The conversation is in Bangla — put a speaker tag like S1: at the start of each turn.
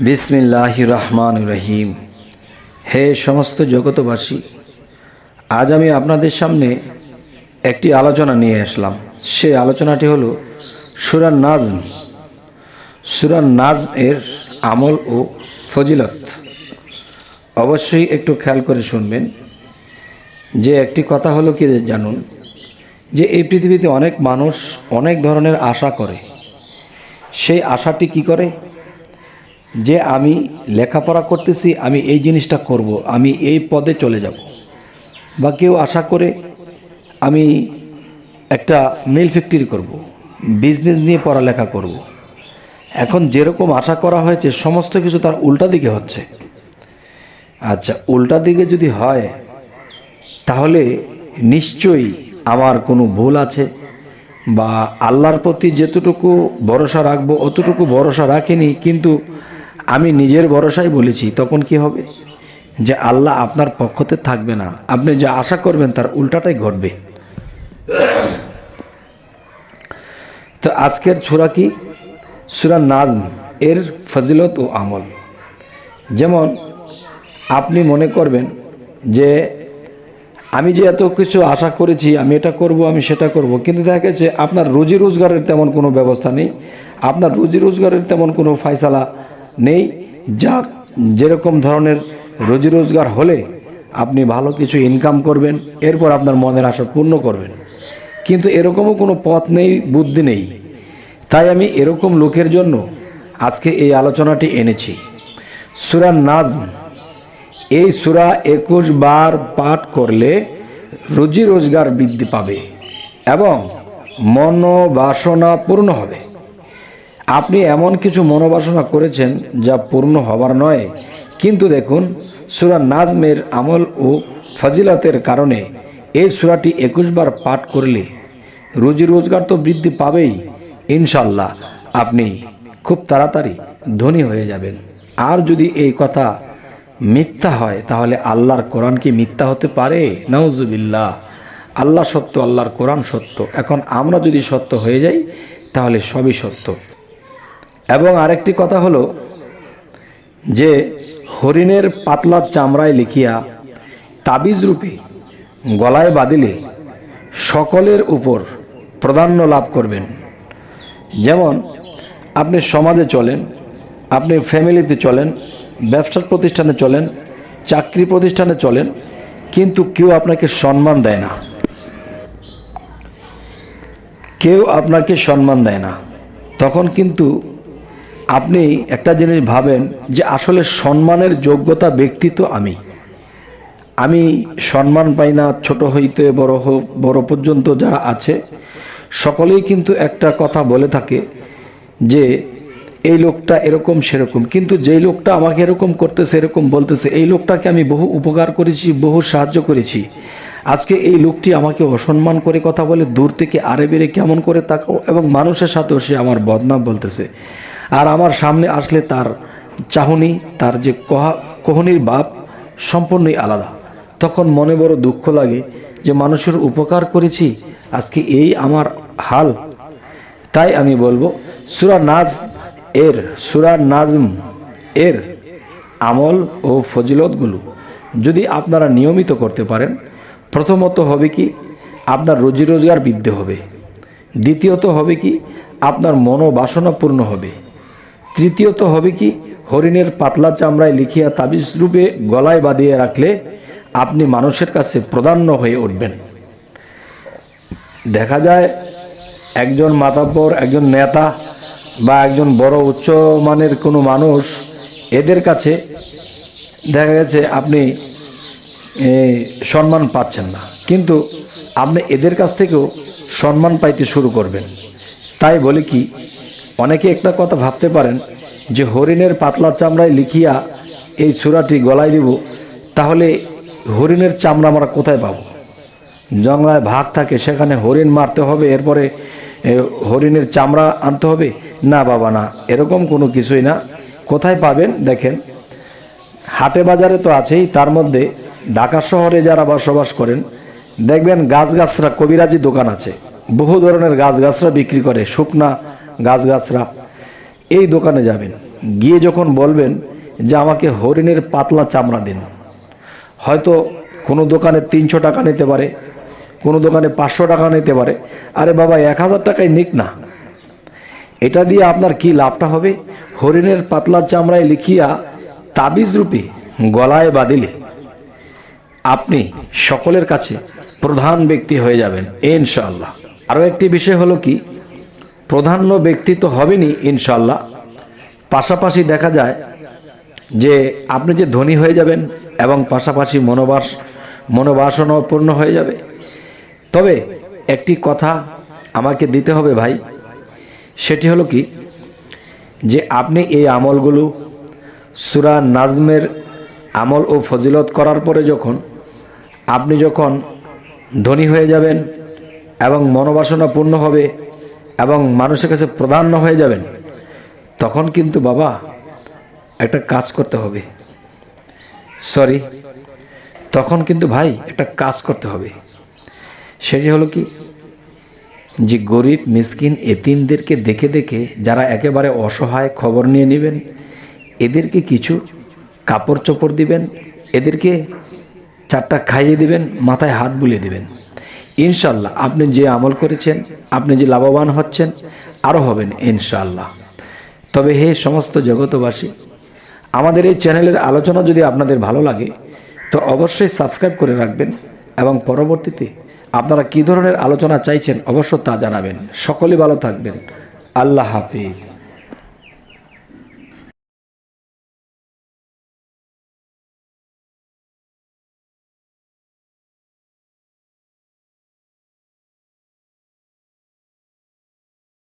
S1: বিসমিল্লাহির রহমানির রহিম। হে সমস্ত জগতবাসী, আজ আমি আপনাদের সামনে একটি আলোচনা নিয়ে আসলাম। সেই আলোচনাটি হলো সূরা নাজম। সূরা নাজম এর আমল ও ফজিলত। অবশ্যই একটু খেয়াল করে শুনবেন। যে একটি কথা হলো কি জানুন, যে এই পৃথিবীতে অনেক মানুষ অনেক ধরনের আশা করে। সেই আশাটি কি করে, যে আমি লেখাপড়া করতেছি, আমি এই জিনিসটা করব, আমি এই পদে চলে যাব। বা কেউ আশা করে আমি একটা মিল ফ্যাক্টরি করব, বিজনেস নিয়ে পড়ালেখা করব। এখন যেরকম আশা করা হয়েছে সমস্ত কিছু তার উল্টা দিকে হচ্ছে। আচ্ছা, উল্টা দিকে যদি হয় তাহলে নিশ্চয়ই আমার কোনো ভুল আছে, বা আল্লাহর প্রতি যেতটুকু ভরসা রাখবো অতটুকু ভরসা রাখিনি, কিন্তু আমি নিজের ভরসাই বলেছি। তখন কি হবে, যে আল্লাহ আপনার পক্ষতে থাকবে না, আপনি যা আশা করবেন তার উল্টাটাই ঘটবে। তো আজকের সূরা কি, সূরা নাজম এর ফজিলত ও আমল। যেমন আপনি মনে করবেন যে আমি যে এত কিছু আশা করেছি, আমি এটা করব, আমি সেটা করব, কিন্তু দেখা গেছে আপনার রুজি রোজগারের তেমন কোনো ব্যবস্থা নেই, আপনার রুজি রোজগারের তেমন কোনো ফয়সালা নেই। যা যেরকম ধরনের রুজি রোজগার হলে আপনি ভালো কিছু ইনকাম করবেন, এরপর আপনার মনের আশা পূর্ণ করবেন, কিন্তু এরকমও কোনো পথ নেই, বুদ্ধি নেই। তাই আমি এরকম লোকের জন্য আজকে এই আলোচনাটি এনেছি। সূরা নাজম, এই সূরা 21 বার পাঠ করলে রুজি রোজগার বৃদ্ধি পাবে এবং মনোবাসনা পূর্ণ হবে। আপনি এমন কিছু মনোবাসনা করেছেন যা পূর্ণ হবার নয়, কিন্তু দেখুন সূরা নাজমের আমল ও ফজিলতের কারণে এই সূরাটি 21 বার পাঠ করলে রুজি রোজগার তো বৃদ্ধি পাবেই, ইনশাল্লাহ আপনি খুব তাড়াতাড়ি ধনী হয়ে যাবেন। আর যদি এই কথা মিথ্যা হয় তাহলে আল্লাহর কোরআন কি মিথ্যা হতে পারে? নাউজুবিল্লাহ। আল্লাহ সত্য, আল্লাহর কোরআন সত্য। এখন আমরা যদি সত্য হয়ে যাই তাহলে সবই সত্য। এবং আরেকটি কথা হলো যে হরিণের পাতলা চামড়ায় লিখিয়া তাবিজ রূপে গলায় বাঁধিলে সকলের উপর প্রাধান্য লাভ করবেন। যেমন আপনি সমাজে চলেন, আপনি ফ্যামিলিতে চলেন, ব্যবসার প্রতিষ্ঠানে চলেন, চাকরি প্রতিষ্ঠানে চলেন, কিন্তু কেউ আপনাকে সম্মান দেয় না, কেউ আপনাকে সম্মান দেয় না। তখন কিন্তু আপনি একটা জিনিস ভাবেন যে আসলে সম্মানের যোগ্যতা ব্যক্তি তো আমি সম্মান পাই না। ছোট হইতে বড় পর্যন্ত যারা আছে সকলেই কিন্তু একটা কথা বলে থাকে যে এই লোকটা এরকম সেরকম, কিন্তু যেই লোকটা আমাকে এরকম করতেছে, এরকম বলতেছে, এই লোকটাকে আমি বহু উপকার করেছি, বহু সাহায্য করেছি, আজকে এই লোকটি আমাকে অসম্মান করে কথা বলে, দূর থেকে আরে বেড়ে কেমন করে তাকাও, এবং মানুষের সাথেও সে আমার বদনাম বলতেছে। আর আমার সামনে আসলে তার চাহনি, তার যে কোহনির ভাব সম্পূর্ণই আলাদা। তখন মনে বড় দুঃখ লাগে যে মানুষের উপকার করেছি, আজকে এই আমার হাল। তাই আমি বলবো সূরা নাজম এর আমল ও ফজিলতগুলো যদি আপনারা নিয়মিত করতে পারেন, প্রথমত হবে কি, আপনার রুজি রোজগার বৃদ্ধি হবে। দ্বিতীয়ত হবে কি, আপনার মনোবাসনা পূর্ণ হবে। তৃতীয়ত হবে কি, হরিণের পাতলা চামড়ায় লিখিয়া তাবিজ রূপে গলায় বাঁধিয়ে রাখলে আপনি মানুষের কাছে প্রাধান্য হয়ে উঠবেন। দেখা যায় একজন মাতাব্বর, একজন নেতা বা একজন বড় উচ্চ মানের কোনো মানুষ, এদের কাছে দেখা গেছে আপনি সম্মান পাচ্ছেন না, কিন্তু আপনি এদের কাছ থেকেও সম্মান পাইতে শুরু করবেন। তাই বলে কি, অনেকে একটা কথা ভাবতে পারেন যে হরিণের পাতলা চামড়ায় লিখিয়া এই সূরাটি গলায় দিব, তাহলে হরিণের চামড়া আমরা কোথায় পাবো? জঙ্গলায় ভাগ থাকে, সেখানে হরিণ মারতে হবে, এরপরে হরিণের চামড়া আনতে হবে? না বাবা, না, এরকম কোনো কিছুই না। কোথায় পাবেন দেখেন, হাটে বাজারে তো আছেই, তার মধ্যে ঢাকা শহরে যারা বসবাস করেন দেখবেন গাছগাছরা কবিরাজি দোকান আছে, বহু ধরনের গাছগাছরা বিক্রি করে, শুকনা গাছগাছরা, এই দোকানে যাবেন, গিয়ে যখন বলবেন যে আমাকে হরিণের পাতলা চামড়া দিন, হয়তো কোনো দোকানে 300 টাকা নিতে পারে, কোনো দোকানে 500 টাকা নিতে পারে। আরে বাবা, 1000 টাকায় নিক না, এটা দিয়ে আপনার কি লাভটা হবে? হরিণের পাতলা চামড়ায় লিখিয়া তাবিজ রূপে গলায় বাঁধিলে আপনি সকলের কাছে প্রধান ব্যক্তি হয়ে যাবেন ইনশাআল্লাহ। আরও একটি বিষয় হলো কি, প্রধান্য ব্যক্তি তো হবেনই ইনশাআল্লাহ, পাশাপাশি দেখা যায় যে আপনি যে ধনী হয়ে যাবেন এবং পাশাপাশি মনোবাসনাও পূর্ণ হয়ে যাবে। তবে একটি কথা আমাকে দিতে হবে ভাই, সেটি হলো কি, যে আপনি এই আমলগুলো সূরা নাজমের আমল ও ফজিলত করার পরে আপনি যখন ধনী হয়ে যাবেন এবং মনোবাসনা পূর্ণ হবে এবং মানুষের কাছে প্রাধান্য হয়ে যাবেন, তখন কিন্তু বাবা একটা কাজ করতে হবে, তখন কিন্তু ভাই একটা কাজ করতে হবে। সেটি হলো কি, যে গরিব মিসকিন এতিমদেরকে দেখে দেখে যারা একেবারে অসহায় খবর নিয়ে নেবেন, এদেরকে কিছু কাপড় চোপড় দিবেন, এদেরকে 4টা খাইয়ে দিবেন, মাথায় হাত বুলিয়ে দিবেন। ইনশাল্লাহ আপনি যে আমল করেছেন, আপনি যে লাভবান হচ্ছেন, আরও হবেন ইনশাল্লাহ। তবে হে সমস্ত জগতবাসী, আমাদের এই চ্যানেলের আলোচনা যদি আপনাদের ভালো লাগে তো অবশ্যই সাবস্ক্রাইব করে রাখবেন এবং পরবর্তীতে আপনারা কী ধরনের আলোচনা চাইছেন অবশ্য তা জানাবেন। সকলে ভালো থাকবেন। আল্লাহ হাফিজ।